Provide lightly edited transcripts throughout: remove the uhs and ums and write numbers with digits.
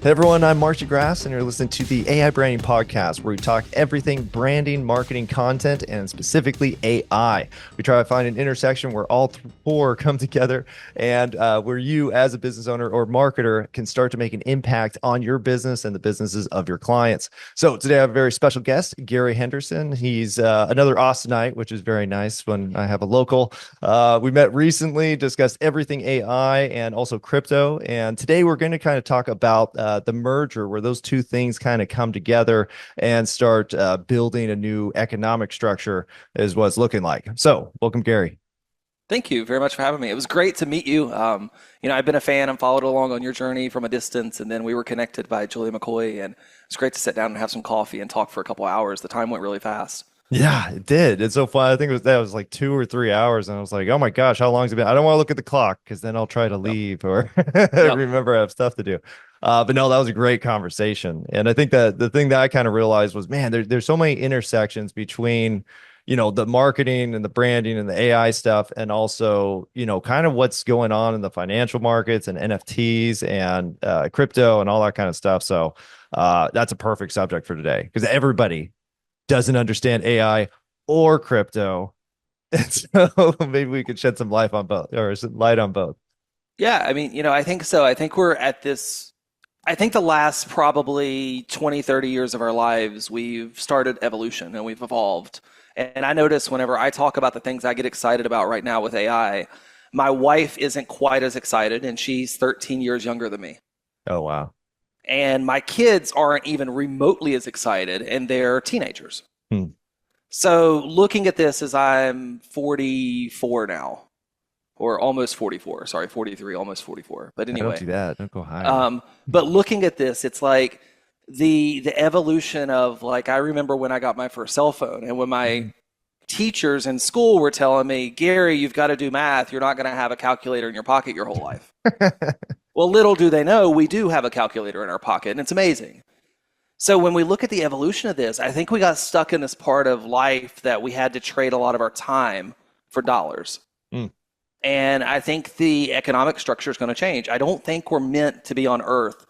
Hey everyone, I'm Marcy Grass, and you're listening to the AI Branding Podcast, where we talk everything branding, marketing, content, and specifically AI. We try to find an intersection where all four come together, and where you, as a business owner or marketer, can start to make an impact on your business and the businesses of your clients. So today I have a very special guest, Gary Henderson. He's another Austinite, which is very nice when I have a local. We met recently, discussed everything AI and also crypto, and today we're going to kind of talk about the merger where those two things kind of come together and start building a new economic structure is what it's looking like. So welcome, Gary. Thank you very much for having me. It was great to meet you. I've been a fan and followed along on your journey from a distance, and then we were connected by Julia McCoy, and it's great to sit down and have some coffee and talk for a couple hours. The time went really fast. Yeah, it did. It's so fun. I think that was like 2 or 3 hours, and I was like, oh my gosh, how long has it been? I don't want to look at the clock because then I'll try to Yep. leave or Yep. remember I have stuff to do. But no, that was a great conversation. And I think that the thing that I kind of realized was, man, there's so many intersections between, the marketing and the branding and the AI stuff, and also, kind of what's going on in the financial markets and NFTs and crypto and all that kind of stuff. So that's a perfect subject for today because everybody doesn't understand AI or crypto. And so maybe we could shed some light on both or some light on both. Yeah, I think so. I think we're at this. I think the last probably 20, 30 years of our lives, we've started evolution and we've evolved. And I notice whenever I talk about the things I get excited about right now with AI, my wife isn't quite as excited, and she's 13 years younger than me. Oh, wow. And my kids aren't even remotely as excited, and they're teenagers. Hmm. So looking at this as I'm 44 now, or almost 44, sorry, 43, almost 44. But I don't anyway, do that. Don't go higher. but looking at this, it's like the evolution of, like, I remember when I got my first cell phone, and when my teachers in school were telling me, Gary, you've got to do math. You're not going to have a calculator in your pocket your whole life. Well, little do they know, we do have a calculator in our pocket, and it's amazing. So when we look at the evolution of this, I think we got stuck in this part of life that we had to trade a lot of our time for dollars. Mm. And I think the economic structure is going to change. I don't think we're meant to be on Earth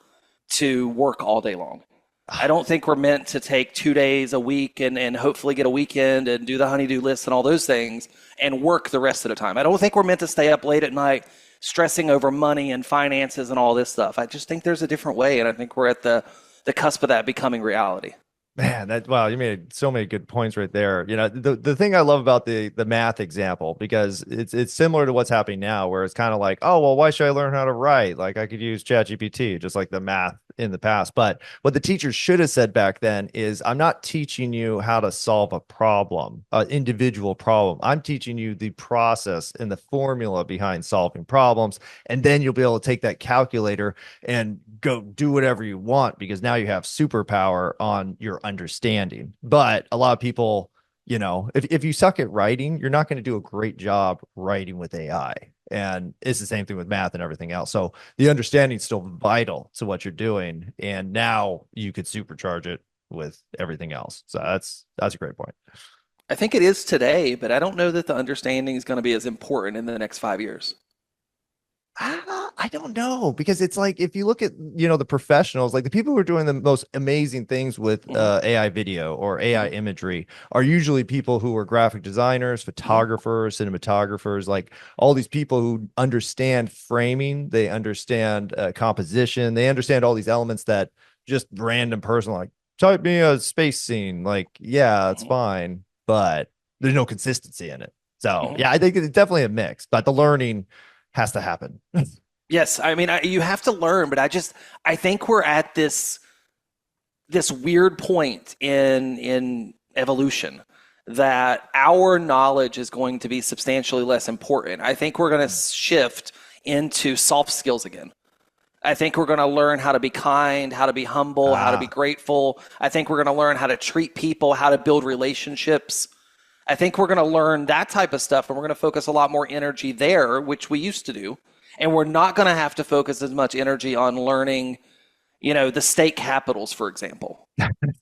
to work all day long. I don't think we're meant to take 2 days a week and hopefully get a weekend and do the honey-do list and all those things and work the rest of the time. I don't think we're meant to stay up late at night stressing over money and finances and all this stuff. I just think there's a different way, and I think we're at the cusp of that becoming reality. Man, wow, you made so many good points right there. The thing I love about the math example, because it's similar to what's happening now, where it's kind of like, oh, well, why should I learn how to write? Like I could use ChatGPT, just like the math in the past. But what the teacher should have said back then is, I'm not teaching you how to solve a problem, an individual problem. I'm teaching you the process and the formula behind solving problems. And then you'll be able to take that calculator and go do whatever you want, because now you have superpower on your understanding. But a lot of people, if you suck at writing, you're not going to do a great job writing with AI. And it's the same thing with math and everything else. So the understanding is still vital to what you're doing. And now you could supercharge it with everything else. So that's a great point. I think it is today, but I don't know that the understanding is going to be as important in the next 5 years. I don't know, because it's like, if you look at the professionals, like the people who are doing the most amazing things with Mhm. AI video or AI Mhm. imagery are usually people who are graphic designers, Mhm. photographers, cinematographers, like all these people who understand framing, they understand composition, they understand all these elements that just random person like, type me a space scene, like, yeah, that's Mhm. fine, but there's no consistency in it. So Mhm. yeah, I think it's definitely a mix, but the learning has to happen. Yes, you have to learn, but I think we're at this weird point in evolution that our knowledge is going to be substantially less important. I think we're going to shift into soft skills again. I think we're going to learn how to be kind, how to be humble, how to be Ah, grateful. I think we're going to learn how to treat people, how to build relationships. I think we're going to learn that type of stuff, and we're going to focus a lot more energy there, which we used to do. And we're not going to have to focus as much energy on learning, the state capitals, for example.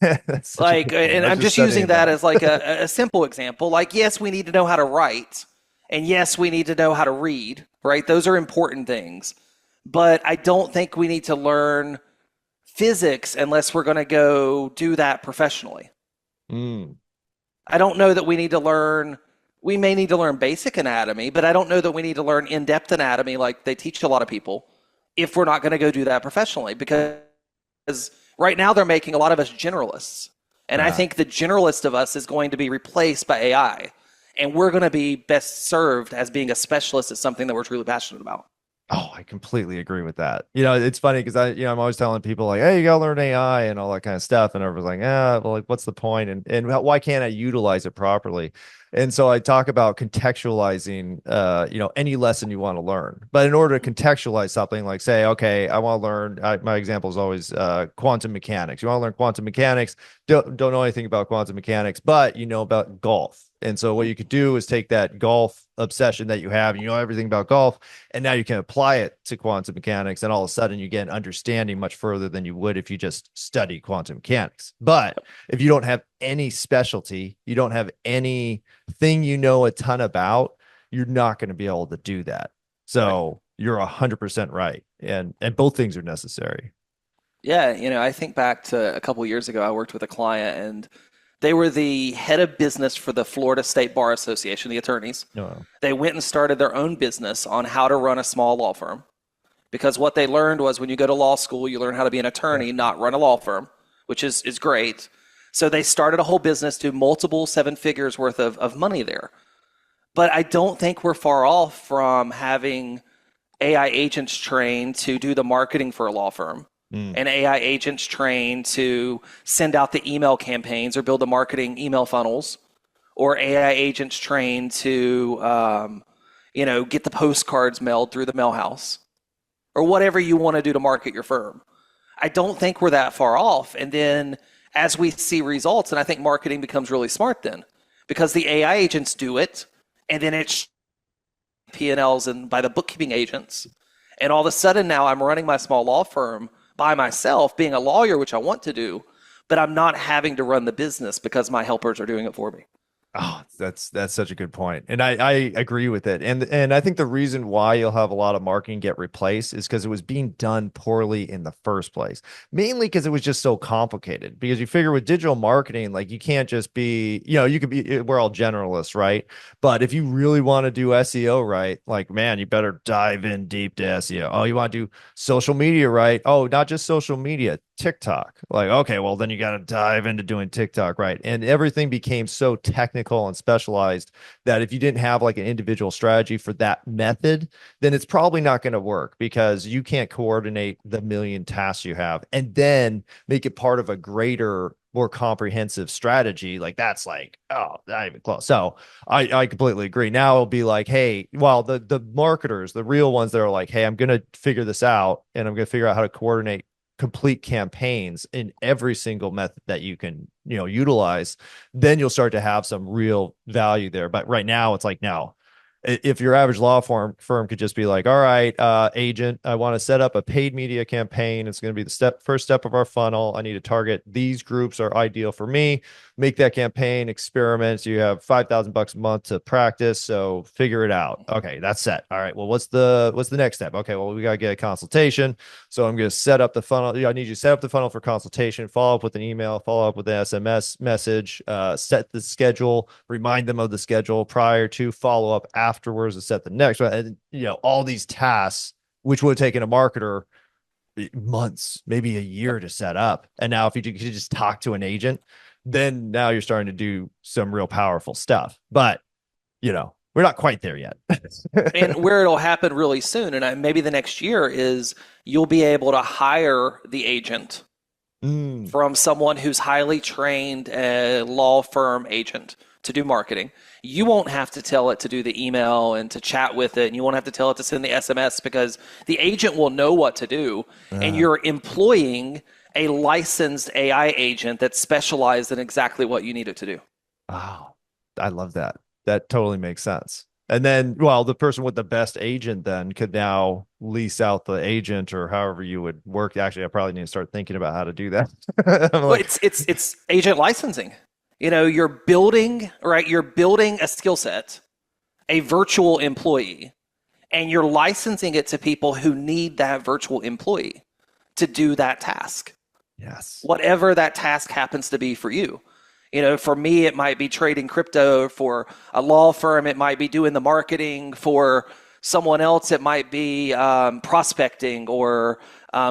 that's such a Like, good point. and I was I'm just just using studying that that. as like a simple example. Like, yes, we need to know how to write, and yes, we need to know how to read, right? Those are important things. But I don't think we need to learn physics unless we're going to go do that professionally. Mm. I don't know that we need to learn, we may need to learn basic anatomy, but I don't know that we need to learn in-depth anatomy like they teach a lot of people if we're not going to go do that professionally. Because right now they're making a lot of us generalists. And I Yeah. think the generalist of us is going to be replaced by AI. And we're going to be best served as being a specialist at something that we're truly passionate about. Oh, I completely agree with that. It's funny because I'm always telling people like, hey, you gotta learn AI and all that kind of stuff. And everyone's like, well, like, what's the point? And why can't I utilize it properly? And so I talk about contextualizing, any lesson you want to learn. But in order to contextualize something, like say, okay, I want to learn. My example is always quantum mechanics. You want to learn quantum mechanics? Don't know anything about quantum mechanics, but you know about golf. And so what you could do is take that golf obsession that you have, you know everything about golf, and now you can apply it to quantum mechanics, and all of a sudden you get an understanding much further than you would if you just study quantum mechanics. But if you don't have any specialty, you don't have anything you know a ton about, you're not going to be able to do that. So you're 100% right, and both things are necessary. Yeah, I think back to a couple of years ago, I worked with a client and they were the head of business for the Florida State Bar Association, the attorneys. No. They went and started their own business on how to run a small law firm. Because what they learned was when you go to law school, you learn how to be an attorney, not run a law firm, which is great. So they started a whole business, do multiple seven figures worth of money there. But I don't think we're far off from having AI agents trained to do the marketing for a law firm and AI agents trained to send out the email campaigns or build the marketing email funnels, or AI agents trained to, get the postcards mailed through the mail house, or whatever you want to do to market your firm. I don't think we're that far off. And then as we see results, and I think marketing becomes really smart then, because the AI agents do it, and then it's P&Ls and by the bookkeeping agents. And all of a sudden now I'm running my small law firm by myself, being a lawyer, which I want to do, but I'm not having to run the business because my helpers are doing it for me. Oh, that's such a good point. And I agree with it. And I think the reason why you'll have a lot of marketing get replaced is because it was being done poorly in the first place. Mainly because it was just so complicated. Because you figure with digital marketing, like you can't just be, you could be, we're all generalists, right? But if you really want to do SEO right, like man, you better dive in deep to SEO. Oh, you want to do social media right? Oh, not just social media, TikTok. Like, okay, well, then you got to dive into doing TikTok, right? And everything became so technical and specialized that if you didn't have like an individual strategy for that method, then it's probably not going to work because you can't coordinate the million tasks you have and then make it part of a greater, more comprehensive strategy. Like that's like, oh, not even close. So I completely agree. Now it'll be like, hey, well, the marketers, the real ones that are like, hey, I'm going to figure this out and I'm going to figure out how to coordinate complete campaigns in every single method that you can utilize, then you'll start to have some real value there. But right now it's like, now if your average law firm could just be like, all right, agent, I want to set up a paid media campaign. It's going to be the first step of our funnel. I need to target these groups are ideal for me. Make that campaign, experiment. You have $5,000 a month to practice. So figure it out. Okay, that's set. All right. Well, what's the next step? Okay, well, we got to get a consultation. So I'm going to set up the funnel. I need you to set up the funnel for consultation, follow up with an email, follow up with an SMS message, set the schedule, remind them of the schedule prior to, follow up afterwards to set the next one. And, all these tasks, which would have taken a marketer months, maybe a year to set up. And now if you could just talk to an agent, then now you're starting to do some real powerful stuff. But, we're not quite there yet. And where it'll happen really soon, and maybe the next year, is you'll be able to hire the agent from someone who's highly trained, a law firm agent, to do marketing. You won't have to tell it to do the email and to chat with it, and you won't have to tell it to send the SMS because the agent will know what to do, and you're employing a licensed AI agent that's specialized in exactly what you need it to do. Wow. I love that. That totally makes sense. And then, well, the person with the best agent then could now lease out the agent or however you would work. Actually, I probably need to start thinking about how to do that. I'm Well, like, it's agent licensing. You're building, right? You're building a skill set, a virtual employee, and you're licensing it to people who need that virtual employee to do that task. Yes. whatever that task happens to be for you. You know, for me, it might be trading crypto. For a law firm, it might be doing the marketing. For someone else, it might be prospecting or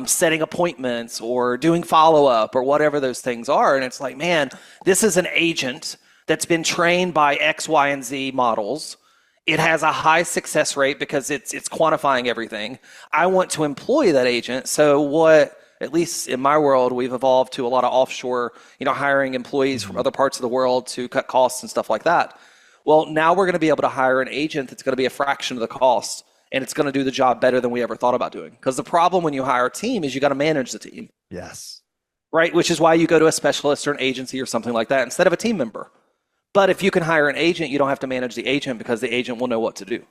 setting appointments or doing follow up or whatever those things are. And it's like, man, this is an agent that's been trained by X, Y, and Z models. It has a high success rate because it's quantifying everything. I want to employ that agent. So what, at least in my world, we've evolved to a lot of offshore, hiring employees from other parts of the world to cut costs and stuff like that. Well, now we're going to be able to hire an agent that's going to be a fraction of the cost, and it's going to do the job better than we ever thought about doing. Because the problem when you hire a team is you got to manage the team, Yes. right? Which is why you go to a specialist or an agency or something like that instead of a team member. But if you can hire an agent, you don't have to manage the agent because the agent will know what to do.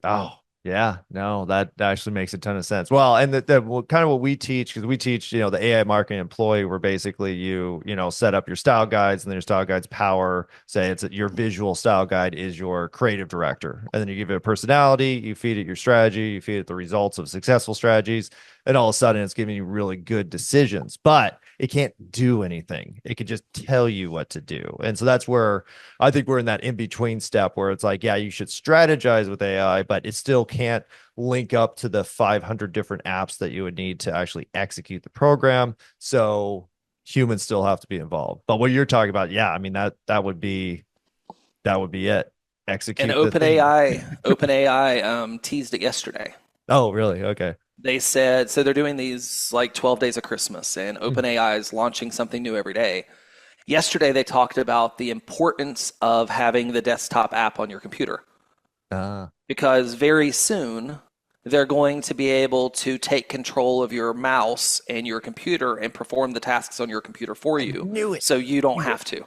Oh, yeah. No, that actually makes a ton of sense. Well, and kind of what we teach, because we teach, the AI marketing employee, where basically you set up your style guides, and then your style guides power, say it's your visual style guide is your creative director. And then you give it a personality, you feed it your strategy, you feed it the results of successful strategies, and all of a sudden it's giving you really good decisions. But it can't do anything. It could just tell you what to do. And so that's where I think we're in that in-between step where it's like, yeah, you should strategize with AI, but it still can't link up to the 500 different apps that you would need to actually execute the program. So humans still have to be involved. But what you're talking about, yeah, I mean, that would be it. Execute And the thing. OpenAI teased it yesterday. Oh, really? Okay. They said, so they're doing these like 12 days of Christmas, and Mhm. OpenAI is launching something new every day. Yesterday, they talked about the importance of having the desktop app on your computer Ah, because very soon they're going to be able to take control of your mouse and your computer and perform the tasks on your computer for I you knew it. so you don't Knew it. have to.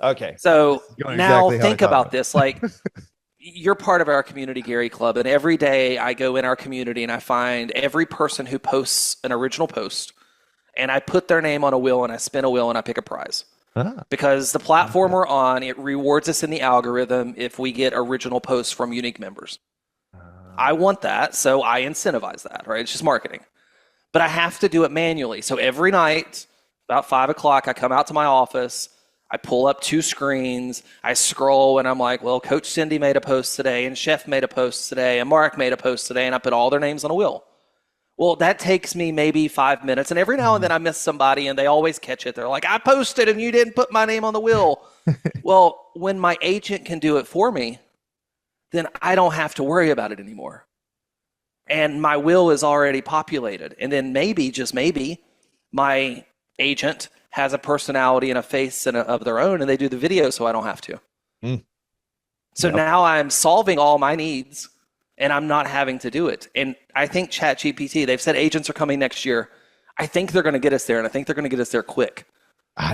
Okay. So This is going now exactly how I think thought about about this. Like, you're part of our community, Gary Club, and every day I go in our community and I find every person who posts an original post, and I put their name on a wheel and I spin a wheel and I pick a prize. it. Ah, Because the platform okay. we're on, it rewards us in the algorithm if we get original posts from unique members. I Ah. want that, so I incentivize that, right? It's just marketing. But I have to do it manually. So every night, about 5 o'clock, I come out to my office. I pull up two screens. I scroll, and I'm like, well, Coach Cindy made a post today, and Chef made a post today, and Mark made a post today, and I put all their names on a wheel. Well, that takes me maybe 5 minutes. And every now and then I miss somebody, and they always catch it. They're like, I posted, and you didn't put my name on the wheel. Well, when my agent can do it for me, then I don't have to worry about it anymore. And my will is already populated. And then maybe, just maybe, my agent has a personality and a face of their own, and they do the video so I don't have to. Mm, So yep. now I'm solving all my needs and I'm not having to do it. And I think ChatGPT, they've said agents are coming next year. I think they're going to get us there, and I think they're going to get us there quick.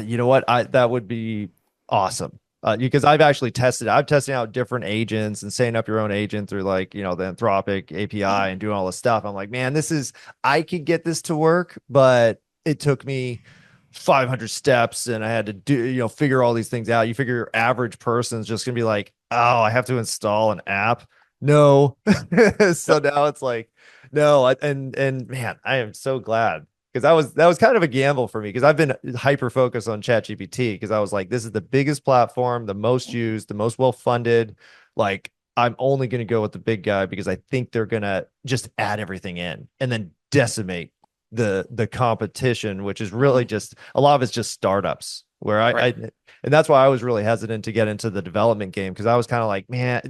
You know what? That would be awesome. Because I've tested out different agents and setting up your own agent through like, the Anthropic API and doing all this stuff. I'm like, man, I could get this to work, but it took me 500 steps and I had to figure all these things out. You figure your average person's just gonna be like, oh, I have to install an app. No. So Yep. now it's like, no. And man, I am so glad because that was kind of a gamble for me because I've been hyper focused on ChatGPT because I was like, this is the biggest platform, the most used, the most well funded. Like, I'm only going to go with the big guy because I think they're going to just add everything in and then decimate the competition, which is really just a lot of it's just startups where I Right. and that's why I was really hesitant to get into the development game because I was kind of like, man,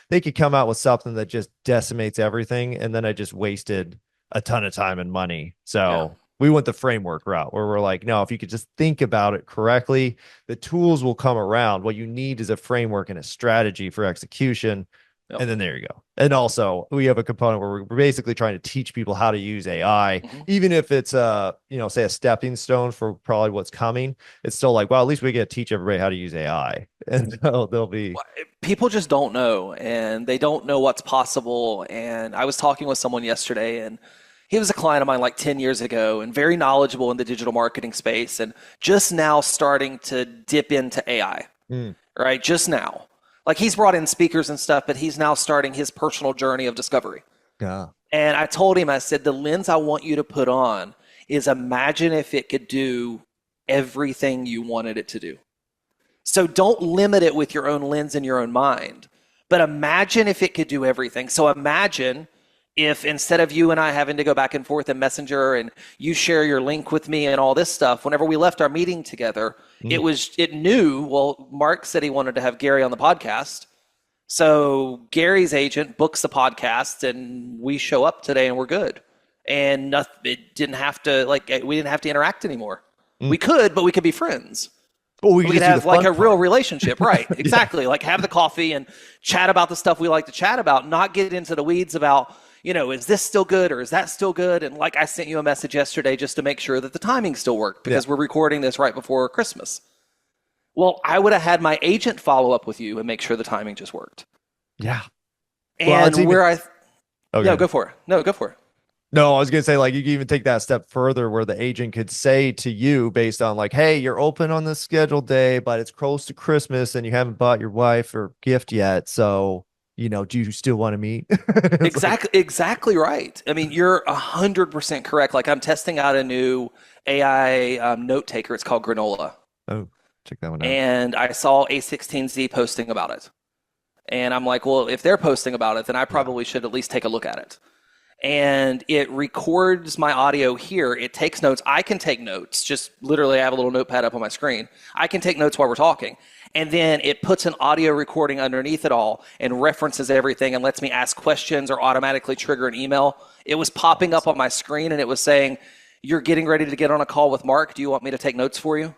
they could come out with something that just decimates everything, and then I just wasted a ton of time and money. Yeah. So we went the framework route where we're like, no, if you could just think about it correctly, the tools will come around. What you need is a framework and a strategy for execution. Yep. And then there you go. And also we have a component where we're basically trying to teach people how to use AI, Mhm. even if it's say a stepping stone for probably what's coming. It's still like, well, at least we get to teach everybody how to use AI. And so they'll be, People just don't know, and they don't know what's possible. And I was talking with someone yesterday, and he was a client of mine like 10 years ago and very knowledgeable in the digital marketing space and just now starting to dip into AI, mm, right? Just now. Like, he's brought in speakers and stuff, but he's now starting his personal journey of discovery. yeah. And I told him, I said, the lens I want you to put on is imagine if it could do everything you wanted it to do. So don't limit it with your own lens and your own mind, but imagine if it could do everything. So imagine if instead of you and I having to go back and forth in Messenger and you share your link with me and all this stuff, whenever we left our meeting together, it knew, well, Mark said he wanted to have Gary on the podcast. So Gary's agent books the podcast and we show up today and we're good. And it didn't have to, we didn't have to interact anymore. We could, but we could be friends. Well, we could could have like a real relationship, right? Yeah. Exactly. Like have the coffee and chat about the stuff we like to chat about, not get into the weeds about, is this still good or is that still good? And like I sent you a message yesterday just to make sure that the timing still worked because we're recording this right before Christmas. Well, I would have had my agent follow up with you and make sure the timing just worked. Yeah. And okay. No, go for it. No, go for it. No, I was gonna say, like, you can even take that step further where the agent could say to you based on like, hey, you're open on this scheduled day, but it's close to Christmas and you haven't bought your wife her gift yet. So, do you still want to meet? Exactly right. I mean, you're 100% correct. Like I'm testing out a new AI note taker. It's called Granola. Oh, check that one out. And I saw A16Z posting about it. And I'm like, well, if they're posting about it, then I probably should at least take a look at it. And it records my audio here. It takes notes. I can take notes. Just literally, I have a little notepad up on my screen. I can take notes while we're talking. And then it puts an audio recording underneath it all and references everything and lets me ask questions or automatically trigger an email. It was popping up on my screen and it was saying, you're getting ready to get on a call with Mark. Do you want me to take notes for you?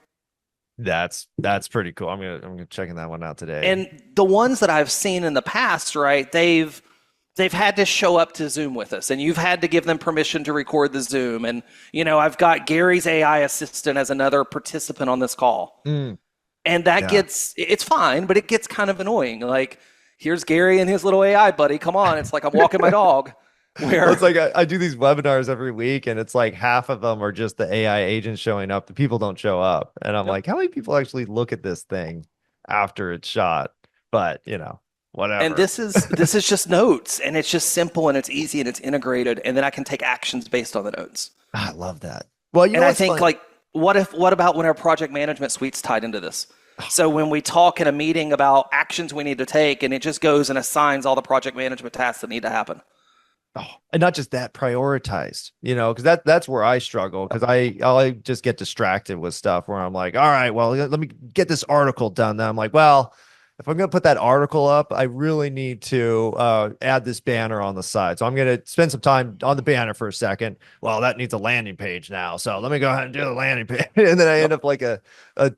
That's pretty cool. I'm gonna checking that one out today. And the ones that I've seen in the past, right, they've had to show up to Zoom with us and you've had to give them permission to record the Zoom. And, I've got Gary's AI assistant as another participant on this call. And that it's fine, but it gets kind of annoying. Like, here's Gary and his little AI buddy. Come on. It's like I'm walking my dog. Well, it's like I do these webinars every week and it's like half of them are just the AI agent showing up. The people don't show up. And I'm like, how many people actually look at this thing after it's shot? But, whatever. And this is just notes and it's just simple and it's easy and it's integrated. And then I can take actions based on the notes. I love that. Well, I think what about when our project management suite's tied into this? So when we talk in a meeting about actions we need to take and it just goes and assigns all the project management tasks that need to happen. Oh, and not just that, prioritized, because that's where I struggle because I just get distracted with stuff where I'm like, all right, well, let me get this article done. Then I'm like, well, if I'm going to put that article up, I really need to add this banner on the side. So I'm going to spend some time on the banner for a second. Well, that needs a landing page now. So let me go ahead and do the landing page. And then I end up like a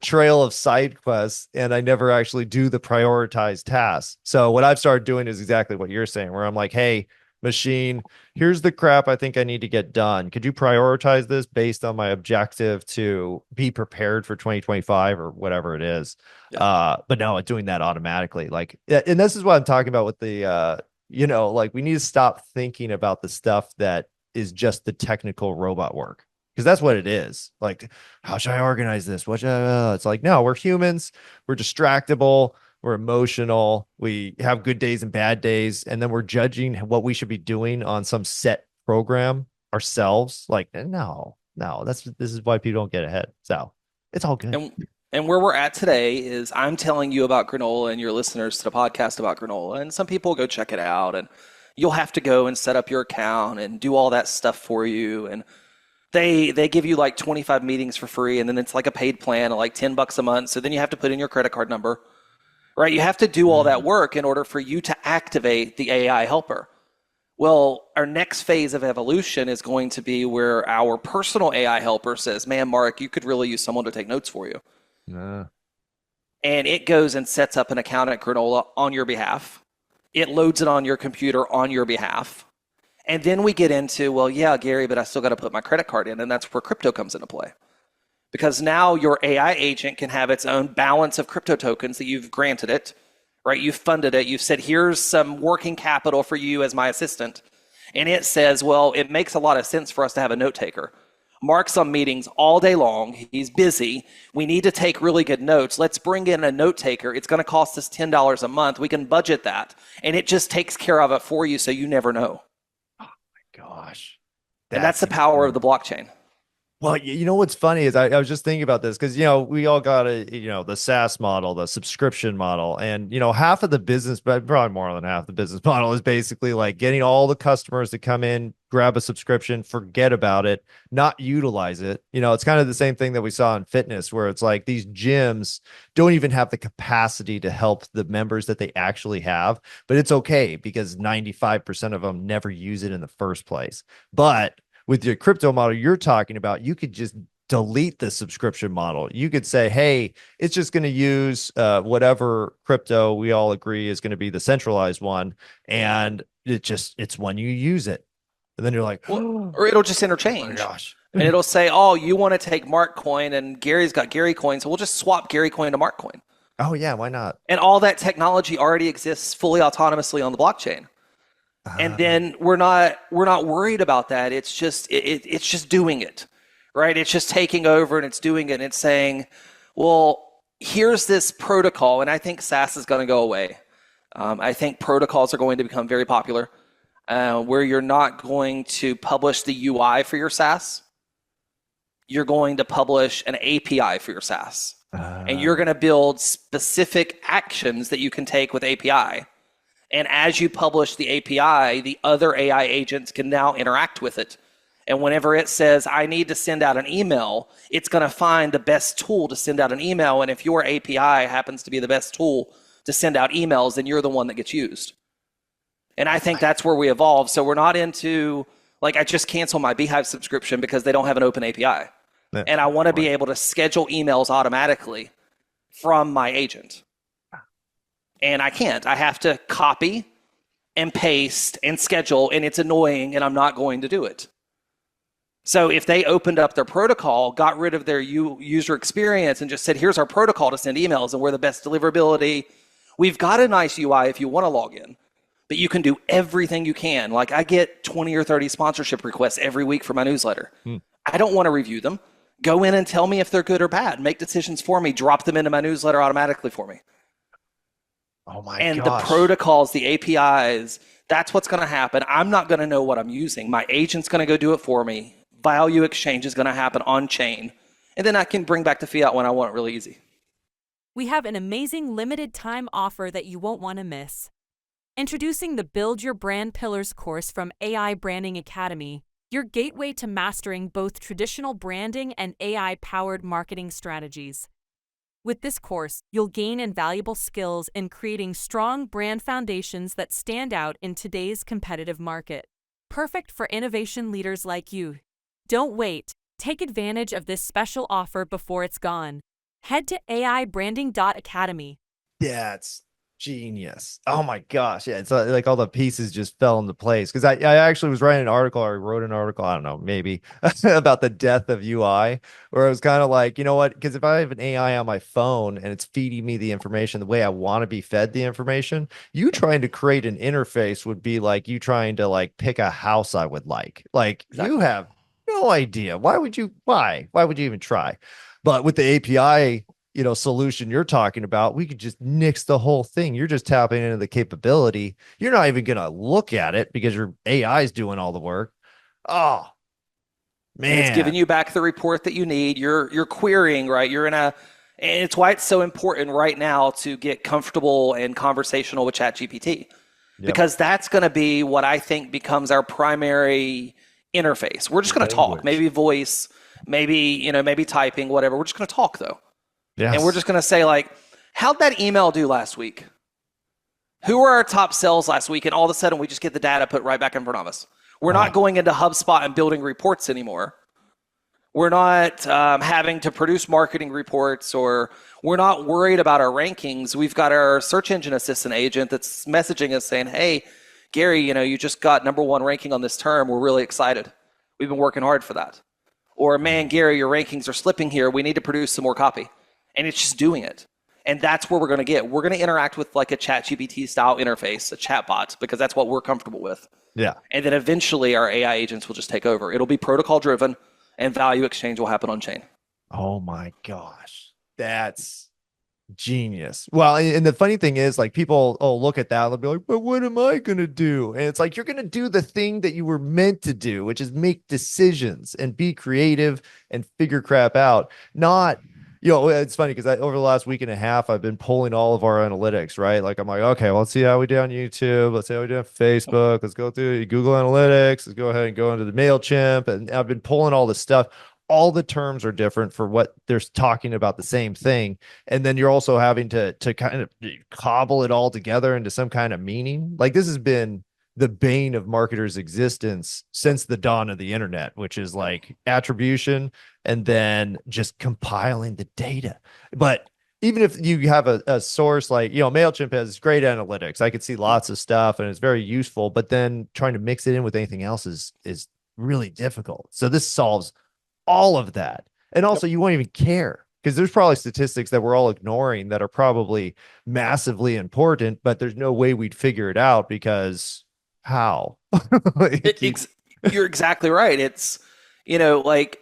trail of side quests and I never actually do the prioritized tasks. So what I've started doing is exactly what you're saying, where I'm like, hey, machine, here's the crap I think I need to get done. Could you prioritize this based on my objective to be prepared for 2025 or whatever it is? But no, it's doing that automatically. Like, and this is what I'm talking about with the, like we need to stop thinking about the stuff that is just the technical robot work. Because that's what it is. Like, how should I organize this? It's like, no, we're humans. We're distractible. We're emotional. We have good days and bad days. And then we're judging what we should be doing on some set program ourselves. Like, no, this is why people don't get ahead. So it's all good. And where we're at today is I'm telling you about granola and your listeners to the podcast about granola. And some people go check it out and you'll have to go and set up your account and do all that stuff for you. And they give you like 25 meetings for free. And then it's like a paid plan of like $10 a month. So then you have to put in your credit card number. Right? You have to do all that work in order for you to activate the AI helper. Well, our next phase of evolution is going to be where our personal AI helper says, man, Mark, you could really use someone to take notes for you. And it goes and sets up an account at Granola on your behalf. It loads it on your computer on your behalf. And then we get into, well, yeah, Gary, but I still got to put my credit card in. And that's where crypto comes into play. Because now your AI agent can have its own balance of crypto tokens that you've granted it, right? You've funded it. You've said, here's some working capital for you as my assistant. And it says, well, it makes a lot of sense for us to have a note taker. Mark's on meetings all day long. He's busy. We need to take really good notes. Let's bring in a note taker. It's going to cost us $10 a month. We can budget that. And it just takes care of it for you so you never know. Oh my gosh. And that's the power of the blockchain. Well, you know what's funny is I was just thinking about this because we all got the SaaS model, the subscription model, and half of the business, but probably more than half the business model is basically like getting all the customers to come in, grab a subscription, forget about it, not utilize it. It's kind of the same thing that we saw in fitness, where it's like these gyms don't even have the capacity to help the members that they actually have, but it's okay because 95% of them never use it in the first place. But with your crypto model you're talking about, you could just delete the subscription model. You could say, hey, it's just going to use whatever crypto we all agree is going to be the centralized one. And it's when you use it. And then you're like, Well, oh or it'll just my interchange. gosh. And it'll say, oh, you want to take Mark coin and Gary's got Gary coin, so we'll just swap Gary coin to Mark coin. Oh, yeah. Why not? And all that technology already exists fully autonomously on the blockchain. And then we're not worried about that. It's just it's just doing it, right? It's just taking over and it's doing it. And it's saying, well, here's this protocol, and I think SaaS is going to go away. I think protocols are going to become very popular, where you're not going to publish the UI for your SaaS. You're going to publish an API for your SaaS, and you're going to build specific actions that you can take with API. And as you publish the API, the other AI agents can now interact with it. And whenever it says, I need to send out an email, it's going to find the best tool to send out an email. And if your API happens to be the best tool to send out emails, then you're the one that gets used. And I think that's where we evolve. So we're not into, like, I just cancel my Beehive subscription because they don't have an open API. And I want to be able to schedule emails automatically from my agent. And I can't. I have to copy and paste and schedule, and it's annoying, and I'm not going to do it. So if they opened up their protocol, got rid of their user experience, and just said, here's our protocol to send emails, and we're the best deliverability. We've got a nice UI if you want to log in, but you can do everything you can. Like, I get 20 or 30 sponsorship requests every week for my newsletter. I don't want to review them. Go in and tell me if they're good or bad. Make decisions for me. Drop them into my newsletter automatically for me. Oh my And gosh. the protocols, the APIs, that's what's going to happen. I'm not going to know what I'm using. My agent's going to go do it for me. Value exchange is going to happen on chain. And then I can bring back the fiat when I want it really easy. We have an amazing limited time offer that you won't want to miss. Introducing the Build Your Brand Pillars course from AI Branding Academy, your gateway to mastering both traditional branding and AI-powered marketing strategies. With this course, you'll gain invaluable skills in creating strong brand foundations that stand out in today's competitive market. Perfect for innovation leaders like you. Don't wait. Take advantage of this special offer before it's gone. Head to aibranding.academy. That's genius. Oh my gosh. Yeah. It's like all the pieces just fell into place. Cause I actually was writing an article, or I wrote an article, I don't know, maybe about the death of UI, where I was kind of like, you know what? Cause if I have an AI on my phone and it's feeding me the information the way I want to be fed the information, you trying to create an interface would be like you trying to like pick a house I would like Exactly. you have no idea. Why would you even try? But with the API, solution you're talking about, we could just nix the whole thing. You're just tapping into the capability. You're not even going to look at it because your AI is doing all the work. Oh, man. And it's giving you back the report that you need. You're querying, right? And it's why it's so important right now to get comfortable and conversational with ChatGPT. Because that's going to be what I think becomes our primary interface. We're just going to talk, maybe voice, maybe typing, whatever. We're just going to talk though. Yes. And we're just going to say, like, how'd that email do last week? Who were our top sales last week? And all of a sudden, we just get the data put right back in front of us. We're not going into HubSpot and building reports anymore. We're not having to produce marketing reports, or we're not worried about our rankings. We've got our search engine assistant agent that's messaging us saying, hey, Gary, you just got #1 ranking on this term. We're really excited. We've been working hard for that. Or, man, Gary, your rankings are slipping here. We need to produce some more copy. And it's just doing it. And that's where we're going to get. We're going to interact with like a ChatGPT style interface, a chatbot, because that's what we're comfortable with. Yeah. And then eventually our AI agents will just take over. It'll be protocol driven, and value exchange will happen on chain. Oh my gosh. That's Genius. Well, and the funny thing is, like, people, oh, look at that. They'll be like, but what am I going to do? And it's like, you're going to do the thing that you were meant to do, which is make decisions and be creative and figure crap out. Not, it's funny because over the last week and a half, I've been pulling all of our analytics, right? Like, I'm like, okay, well, let's see how we do on YouTube. Let's see how we do on Facebook. Let's go through Google Analytics. Let's go ahead and go into the MailChimp. And I've been pulling all this stuff. All the terms are different for what they're talking about the same thing, and then you're also having to kind of cobble it all together into some kind of meaning. Like, this has been the bane of marketers' existence since the dawn of the internet, which is like attribution and then just compiling the data. But even if you have a source like, MailChimp has great analytics, I could see lots of stuff and it's very useful, but then trying to mix it in with anything else is really difficult. So this solves all of that. And also, you won't even care because there's probably statistics that we're all ignoring that are probably massively important, but there's no way we'd figure it out because how? You're exactly right. It's, like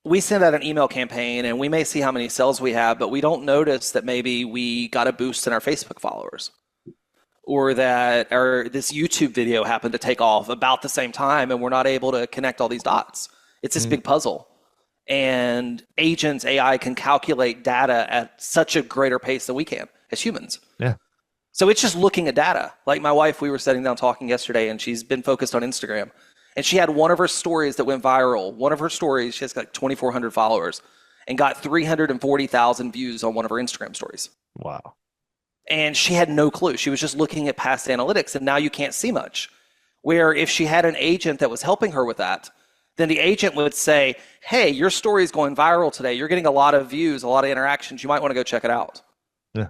we send out an email campaign and we may see how many sales we have, but we don't notice that maybe we got a boost in our Facebook followers or that this YouTube video happened to take off about the same time and we're not able to connect all these dots. It's this big puzzle. And agents, AI can calculate data at such a greater pace than we can as humans. Yeah. So it's just looking at data. Like my wife, we were sitting down talking yesterday and she's been focused on Instagram. And she had one of her stories that went viral. One of her stories, she has like 2,400 followers and got 340,000 views on one of her Instagram stories. Wow. And she had no clue. She was just looking at past analytics and now you can't see much. Where if she had an agent that was helping her with that, then the agent would say, hey, your story is going viral today. You're getting a lot of views, a lot of interactions. You might want to go check it out. Yeah.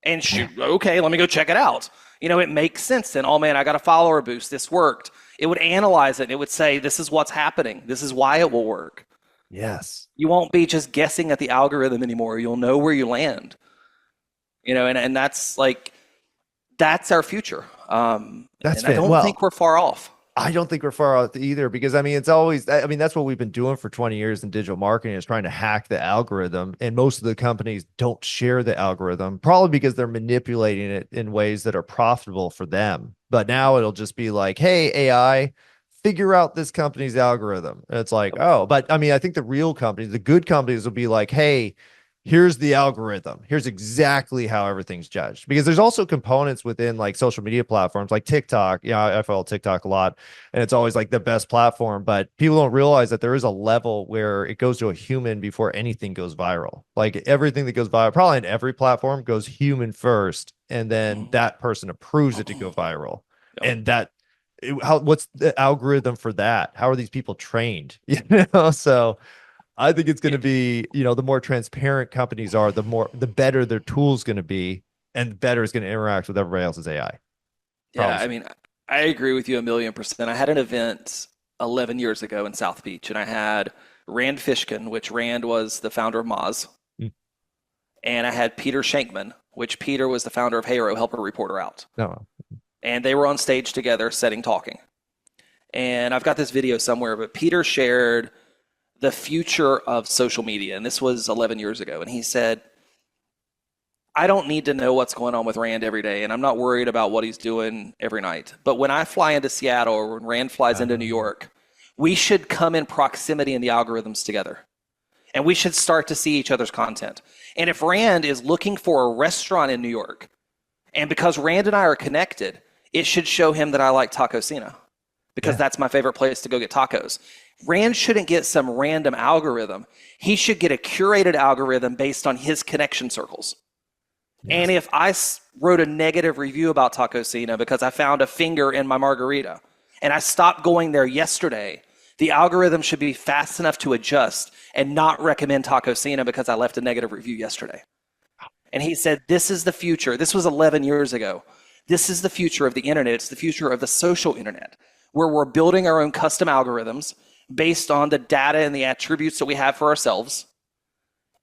And okay, let me go check it out. It makes sense then. Oh man, I got a follower boost. This worked. It would analyze it. It would say, this is what's happening. This is why it will work. Yes. You won't be just guessing at the algorithm anymore. You'll know where you land. And that's our future. I don't think we're far off. I don't think we're far out either because it's always, that's what we've been doing for 20 years in digital marketing is trying to hack the algorithm. And most of the companies don't share the algorithm, probably because they're manipulating it in ways that are profitable for them. But now it'll just be like, hey, AI, figure out this company's algorithm. And it's like, oh, but I think the real companies, the good companies will be like, hey, here's the algorithm. Here's exactly how everything's judged. Because there's also components within like social media platforms like TikTok. I follow TikTok a lot and it's always like the best platform, but people don't realize that there is a level where it goes to a human before anything goes viral. Like everything that goes viral, probably in every platform goes human first. And then that person approves it to go viral. And what's the algorithm for that? How are these people trained? So I think it's going to be, the more transparent companies are, the better their tool's going to be, and the better it's going to interact with everybody else's AI. Yeah, I agree with you 1,000,000%. I had an event 11 years ago in South Beach, and I had Rand Fishkin, which Rand was the founder of Moz, and I had Peter Shankman, which Peter was the founder of Haro, Help a Reporter Out. Oh. And they were on stage together, talking. And I've got this video somewhere, but Peter shared the future of social media. And this was 11 years ago. And he said, I don't need to know what's going on with Rand every day. And I'm not worried about what he's doing every night. But when I fly into Seattle or when Rand flies into New York, we should come in proximity in the algorithms together. And we should start to see each other's content. And if Rand is looking for a restaurant in New York, and because Rand and I are connected, it should show him that I like Tacosina because that's my favorite place to go get tacos. Rand shouldn't get some random algorithm. He should get a curated algorithm based on his connection circles. Yes. And if I wrote a negative review about Tacosina because I found a finger in my margarita and I stopped going there yesterday, the algorithm should be fast enough to adjust and not recommend Tacosina because I left a negative review yesterday. And he said, this is the future. This was 11 years ago. This is the future of the internet. It's the future of the social internet, where we're building our own custom algorithms based on the data and the attributes that we have for ourselves.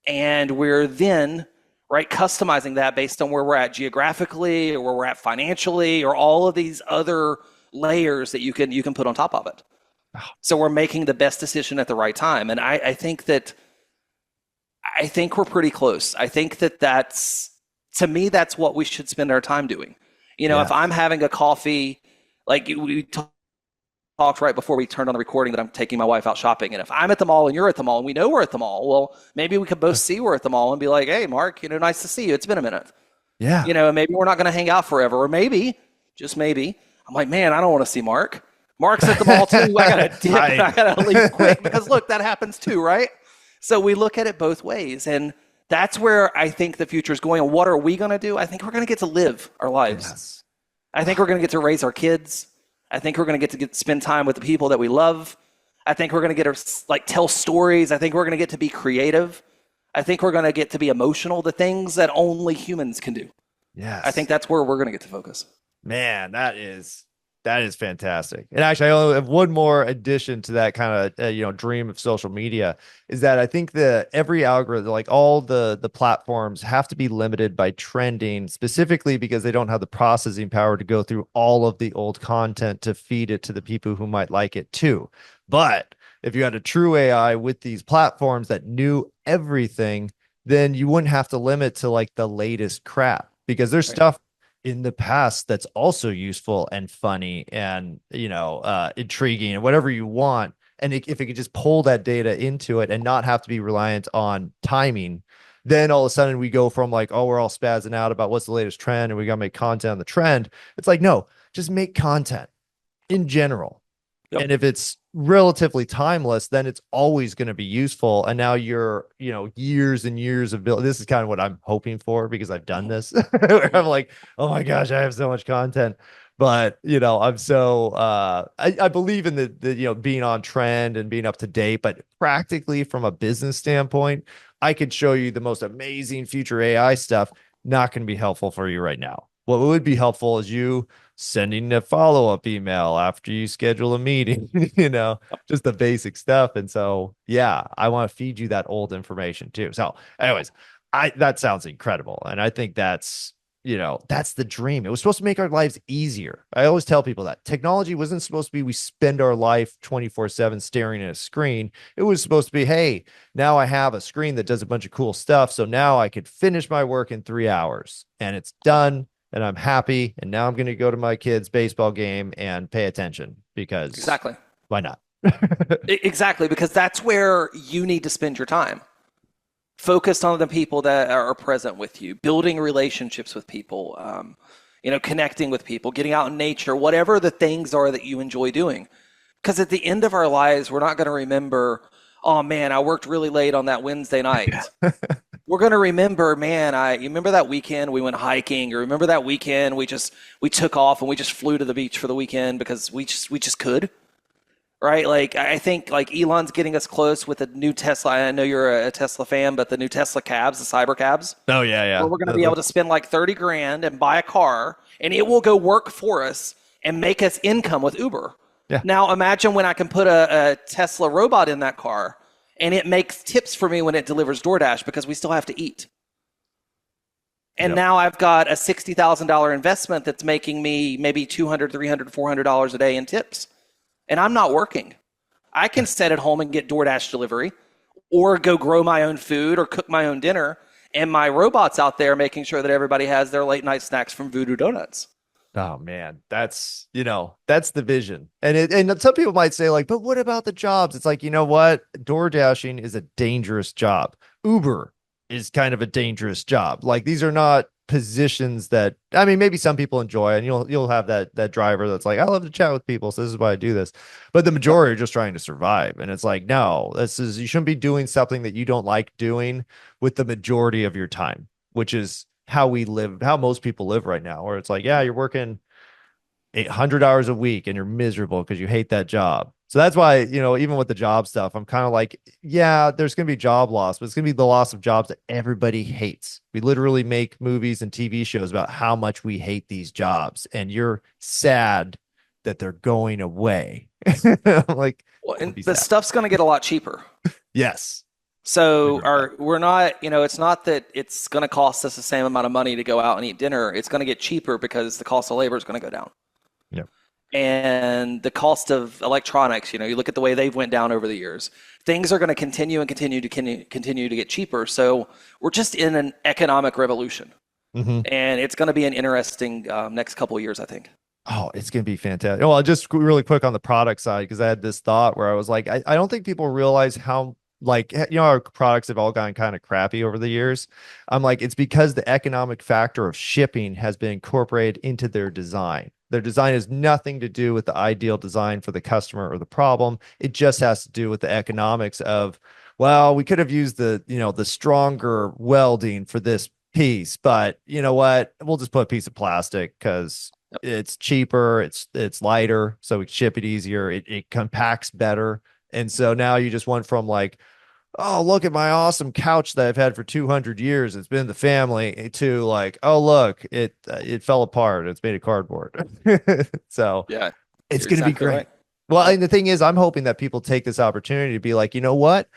And we're then, customizing that based on where we're at geographically or where we're at financially or all of these other layers that you can put on top of it. So we're making the best decision at the right time. And I think that I think we're pretty close. I think that's, to me, that's what we should spend our time doing. You know, if Yeah. I'm having a coffee, like we talked right before we turned on the recording that I'm taking my wife out shopping. And if I'm at the mall and you're at the mall and we know we're at the mall, well, maybe we could both see we're at the mall and be like, hey, Mark, you know, nice to see you. It's been a minute. Yeah. You know, and maybe we're not going to hang out forever. Or maybe, just maybe, I'm like, man, I don't want to see Mark. Mark's at the mall too. I got to dip. I got to leave quick because look, that happens too, right? So we look at it both ways. And that's where I think the future is going. And what are we going to do? I think we're going to get to live our lives. Yes. I think we're going to get to raise our kids. I think we're going to get spend time with the people that we love. I think we're going to get to like tell stories. I think we're going to get to be creative. I think we're going to get to be emotional, the things that only humans can do. Yes. I think that's where we're going to get to focus. Man, that is fantastic. And actually, I only have one more addition to that kind of dream of social media is that I think that every algorithm, like all the platforms, have to be limited by trending, specifically because they don't have the processing power to go through all of the old content to feed it to the people who might like it too. But if you had a true AI with these platforms that knew everything, then you wouldn't have to limit to like the latest crap because there's stuff in the past that's also useful and funny and intriguing and whatever you want. And if it could just pull that data into it and not have to be reliant on timing, then all of a sudden we go from like, oh, we're all spazzing out about what's the latest trend and we got to make content on the trend. It's like, no, just make content in general. Yep. And if it's relatively timeless, then it's always going to be useful. And now you're, years and years of build. This is kind of what I'm hoping for because I've done this. Where I'm like, oh my gosh, I have so much content. But I'm so I believe in the being on trend and being up to date. But practically from a business standpoint, I could show you the most amazing future AI stuff. Not going to be helpful for you right now. What would be helpful is you sending a follow-up email after you schedule a meeting, just the basic stuff. And so, yeah, I want to feed you that old information too. So anyways, that sounds incredible. And I think that's the dream. It was supposed to make our lives easier. I always tell people that technology wasn't supposed to be, we spend our life 24/7 staring at a screen. It was supposed to be, hey, now I have a screen that does a bunch of cool stuff. So now I could finish my work in 3 hours and it's done. And I'm happy. And now I'm going to go to my kid's baseball game and pay attention because Exactly. Why not? Exactly. Because that's where you need to spend your time. Focused on the people that are present with you, building relationships with people, connecting with people, getting out in nature, whatever the things are that you enjoy doing. Because at the end of our lives, we're not going to remember, oh man, I worked really late on that Wednesday night. We're going to remember, man, you remember that weekend we went hiking, or remember that weekend we took off and we just flew to the beach for the weekend because we just could, right? Like, I think like Elon's getting us close with the new Tesla. I know you're a Tesla fan, but the new Tesla cabs, the cyber cabs. Oh yeah. Yeah. Where we're going to be able to spend like 30 grand and buy a car and it will go work for us and make us income with Uber. Yeah. Now imagine when I can put a Tesla robot in that car and it makes tips for me when it delivers DoorDash because we still have to eat. And now I've got a $60,000 investment that's making me maybe $200, $300, $400 a day in tips. And I'm not working. I can sit at home and get DoorDash delivery or go grow my own food or cook my own dinner. And my robot's out there making sure that everybody has their late night snacks from Voodoo Donuts. Oh man, that's the vision. And some people might say like, but what about the jobs? It's like, you know what? Door dashing is a dangerous job. Uber is kind of a dangerous job. Like these are not positions that, I mean, maybe some people enjoy and you'll have that driver that's like, I love to chat with people, so this is why I do this. But the majority are just trying to survive. And it's like, no, you shouldn't be doing something that you don't like doing with the majority of your time, which is how most people live right now, where it's like, yeah, you're working 800 hours a week and you're miserable because you hate that job. So that's why, even with the job stuff, I'm kind of like, yeah, there's going to be job loss, but it's going to be the loss of jobs that everybody hates. We literally make movies and TV shows about how much we hate these jobs, and you're sad that they're going away. I'm like, well, and the stuff's going to get a lot cheaper. Yes. So we're not, it's not that it's going to cost us the same amount of money to go out and eat dinner. It's going to get cheaper because the cost of labor is going to go down. Yeah. and the cost of electronics, you look at the way they've went down over the years. Things are going to continue and continue to get cheaper. So we're just in an economic revolution, Hmm. and it's going to be an interesting next couple of years, I think. Oh, it's going to be fantastic. Well, just really quick on the product side, because I had this thought where I was like, I don't think people realize how, like, our products have all gotten kind of crappy over the years. I'm like, it's because the economic factor of shipping has been incorporated into their design. Their design has nothing to do with the ideal design for the customer or the problem. It just has to do with the economics of, well, we could have used the stronger welding for this piece, but you know what? We'll just put a piece of plastic because it's cheaper, it's lighter, so we can ship it easier, it compacts better. And so now you just went from like, oh, look at my awesome couch that I've had for 200 years, it's been in the family, to like, oh, look, it fell apart, it's made of cardboard. So Yeah, it's you're going to be exactly great. right. Well, Yep. and the thing is, I'm hoping that people take this opportunity to be like, you know what?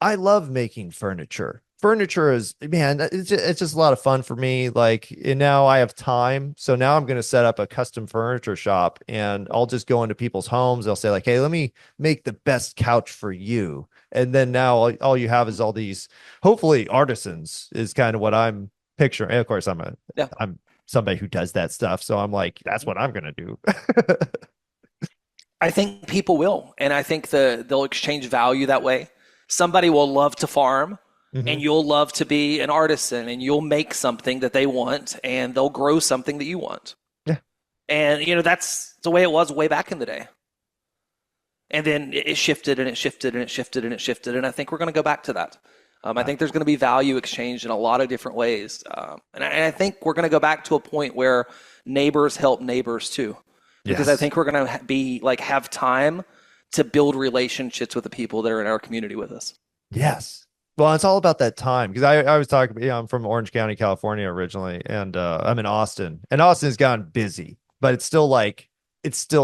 I love making furniture. Furniture is, man, it's just a lot of fun for me. Like, and now I have time. So now I'm going to set up a custom furniture shop and I'll just go into people's homes. They'll say, like, hey, let me make the best couch for you. And then now all you have is all these, hopefully, artisans is kind of what I'm picturing. And of course, Yeah. I'm somebody who does that stuff. So I'm like, that's what I'm going to do. I think people will, and I think they'll exchange value that way. Somebody will love to farm, and Mhm. you'll love to be an artisan, and you'll make something that they want, and they'll grow something that you want. Yeah. And that's the way it was way back in the day. And then it shifted and it shifted and it shifted and it shifted, and I think we're going to go back to that. I think there's going to be value exchanged in a lot of different ways, and I think we're going to go back to a point where neighbors help neighbors too, because I Yes. think we're going to be like have time to build relationships with the people that are in our community with us. Yes. Well, it's all about that time because I was talking, I'm from Orange County, California originally, and I'm in Austin, and Austin's gotten busy, but it's still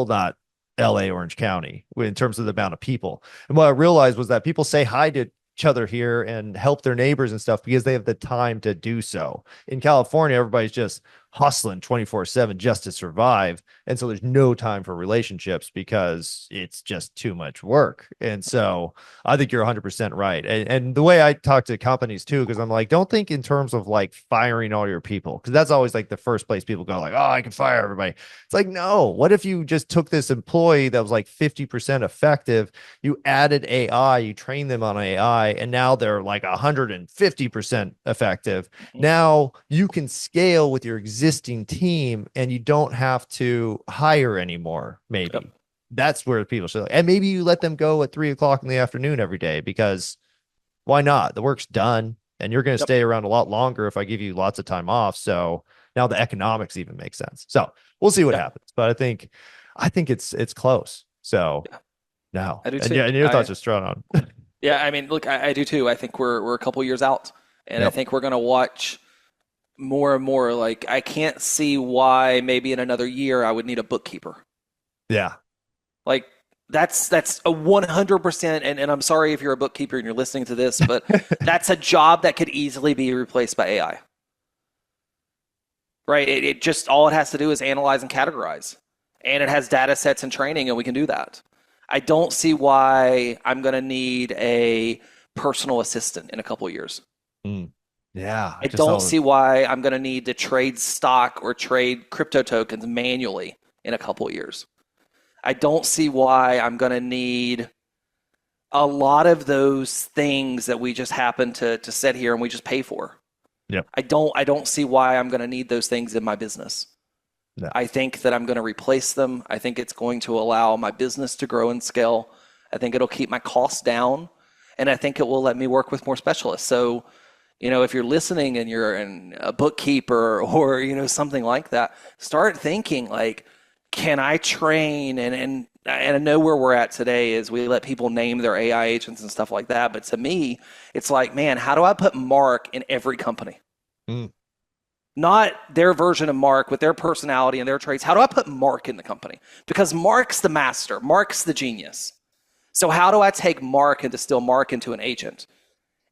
not LA, Orange County in terms of the amount of people. And what I realized was that people say hi to each other here and help their neighbors and stuff because they have the time to do so. In California, everybody's just hustling 24/7 just to survive. And so there's no time for relationships because it's just too much work. And so I think you're 100% right. And the way I talk to companies too, because I'm like, don't think in terms of like firing all your people, because that's always like the first place people go, like, oh, I can fire everybody. It's like, no, what if you just took this employee that was like 50% effective, you added AI, you trained them on AI, and now they're like 150% effective. Now you can scale with your existing team and you don't have to hire anymore, maybe. Yep. That's where people should, and maybe you let them go at 3 o'clock in the afternoon every day because why not? The work's done and you're going to Yep. stay around a lot longer if I give you lots of time off. So now the economics even make sense. So we'll see what Yeah. happens. But I think it's close. So Yeah. no. I do And too. yeah, and your thoughts are strong on. Yeah, I mean, look, I do too. I think we're a couple years out, and I Yep. think we're going to watch more and more. Like, I can't see why maybe in another year I would need a bookkeeper. Yeah. Like, that's a 100%. And I'm sorry if you're a bookkeeper and you're listening to this, but that's a job that could easily be replaced by AI. Right? It just all it has to do is analyze and categorize, and it has data sets and training, and we can do that. I don't see why I'm going to need a personal assistant in a couple of years. Mm. Yeah. I don't see why I'm going to need to trade stock or trade crypto tokens manually in a couple of years. I don't see why I'm going to need a lot of those things that we just happen to sit here and we just pay for. Yep. I don't see why I'm going to need those things in my business. No. I think that I'm going to replace them. I think it's going to allow my business to grow and scale. I think it'll keep my costs down, and I think it will let me work with more specialists. So, if you're listening and you're a bookkeeper or something like that, start thinking like, can I train? And I know where we're at today is we let people name their AI agents and stuff like that. But to me, it's like, man, how do I put Mark in every company? Mm. Not their version of Mark with their personality and their traits. How do I put Mark in the company? Because Mark's the master. Mark's the genius. So how do I take Mark and distill Mark into an agent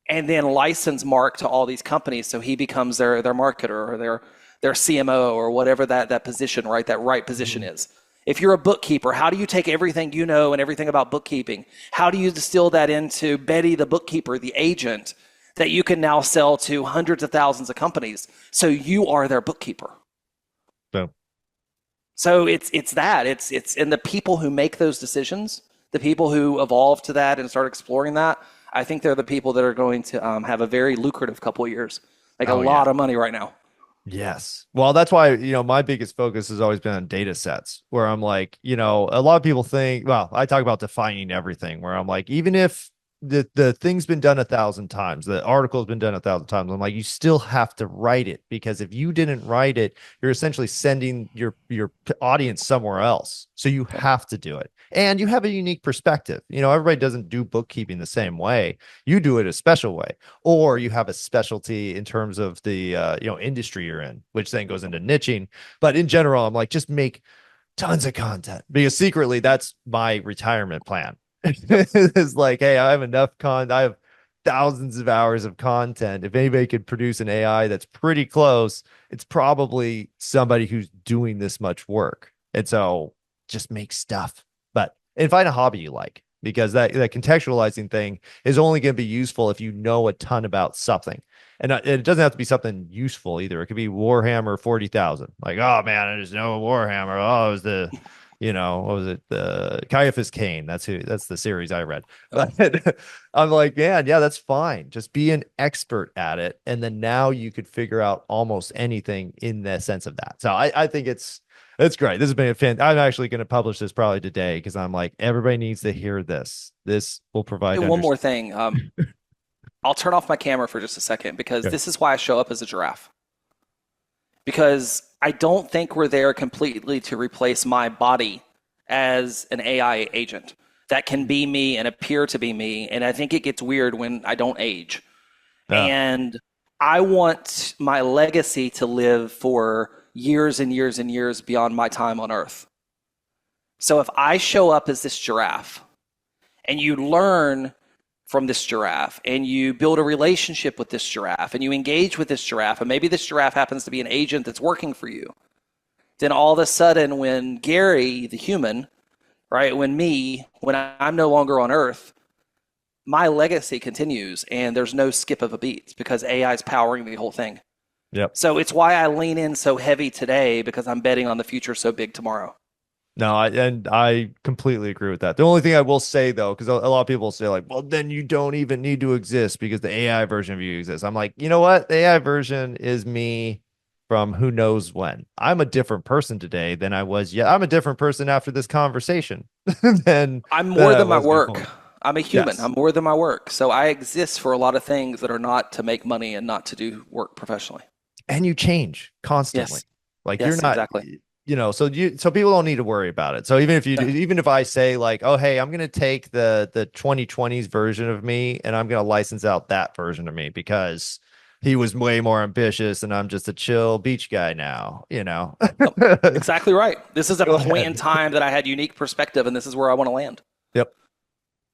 and then license Mark to all these companies so he becomes their marketer or their CMO or whatever that position, right? That right position is. If you're a bookkeeper, how do you take everything you know and everything about bookkeeping? How do you distill that into Betty, the bookkeeper, the agent, that you can now sell to hundreds of thousands of companies? So you are their bookkeeper. Boom. So it's and the people who make those decisions, the people who evolve to that and start exploring that, I think they're the people that are going to have a very lucrative couple of years, like a lot of money right now. Yes. Well, that's why, my biggest focus has always been on data sets, where I'm like, a lot of people think, well, I talk about defining everything, where I'm like, even if the thing's been done 1,000 times, the article's been done 1,000 times, I'm like, you still have to write it, because if you didn't write it, you're essentially sending your audience somewhere else. So you have to do it. And you have a unique perspective. Everybody doesn't do bookkeeping the same way. You do it a special way, or you have a specialty in terms of the industry you're in, which then goes into niching. But in general, I'm like, just make tons of content, because secretly that's my retirement plan. It's like, hey, I have enough I have thousands of hours of content. If anybody could produce an AI that's pretty close, it's probably somebody who's doing this much work. And so just make stuff, and find a hobby you like, because that contextualizing thing is only going to be useful if you know a ton about something. And it doesn't have to be something useful either. It could be Warhammer 40,000. Like, oh man, I just know Warhammer. Oh, it was the, what was it? The Caiaphas Cain. That's the series I read. But I'm like, man, yeah, that's fine. Just be an expert at it. And then now you could figure out almost anything in the sense of that. So I think it's great. This has been a fan. I'm actually going to publish this probably today, because I'm like, everybody needs to hear this. This will provide. One more thing. I'll turn off my camera for just a second, because this is why I show up as a giraffe. Because I don't think we're there completely to replace my body as an AI agent that can be me and appear to be me. And I think it gets weird when I don't age. And I want my legacy to live for years and years and years beyond my time on Earth. So if I show up as this giraffe and you learn from this giraffe and you build a relationship with this giraffe and you engage with this giraffe, and maybe this giraffe happens to be an agent that's working for you, then all of a sudden when Gary, the human, right, when I'm no longer on Earth, my legacy continues and there's no skip of a beat, because AI is powering the whole thing. Yep. So it's why I lean in so heavy today, because I'm betting on the future so big tomorrow. No, I completely agree with that. The only thing I will say, though, because a lot of people say like, well, then you don't even need to exist because the AI version of you exists. I'm like, you know what? The AI version is me from who knows when. I'm a different person today than I was yet. I'm a different person after this conversation. I'm more than my work. Before. I'm a human. Yes. I'm more than my work. So I exist for a lot of things that are not to make money and not to do work professionally. And you change constantly. Yes. Like yes, you're not exactly. So people don't need to worry about it. So even if I say like, oh, hey, I'm going to take the 2020s version of me and I'm going to license out that version of me because he was way more ambitious and I'm just a chill beach guy now, Exactly right. This is a point in time that I had unique perspective, and this is where I want to land. Yep.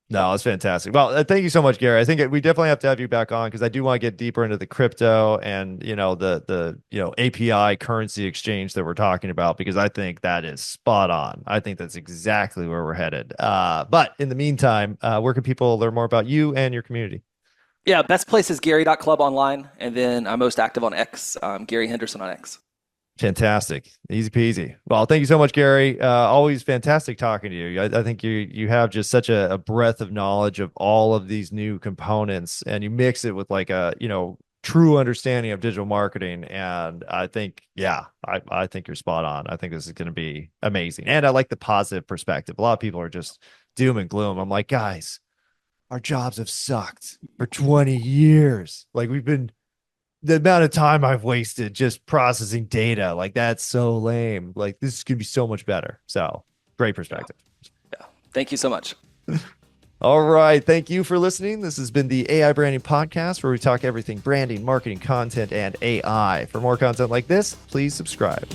No, it's fantastic. Well, thank you so much, Gary. I think we definitely have to have you back on, because I do want to get deeper into the crypto and the API currency exchange that we're talking about, because I think that is spot on. I think that's exactly where we're headed. But in the meantime, where can people learn more about you and your community? Yeah, best place is Gary.club online, and then I'm most active on X, Gary Henderson on X. Fantastic. Easy peasy. Well, thank you so much, Gary. Always fantastic talking to you. I think you have just such a breadth of knowledge of all of these new components, and you mix it with like a, true understanding of digital marketing. And I think, I think you're spot on. I think this is going to be amazing. And I like the positive perspective. A lot of people are just doom and gloom. I'm like, guys, our jobs have sucked for 20 years. Like the amount of time I've wasted just processing data, like that's so lame. Like this is going to be so much better. So great perspective. Yeah. Thank you so much. All right. Thank you for listening. This has been the AI Branding Podcast, where we talk everything branding, marketing, content, and AI. For more content like this, please subscribe.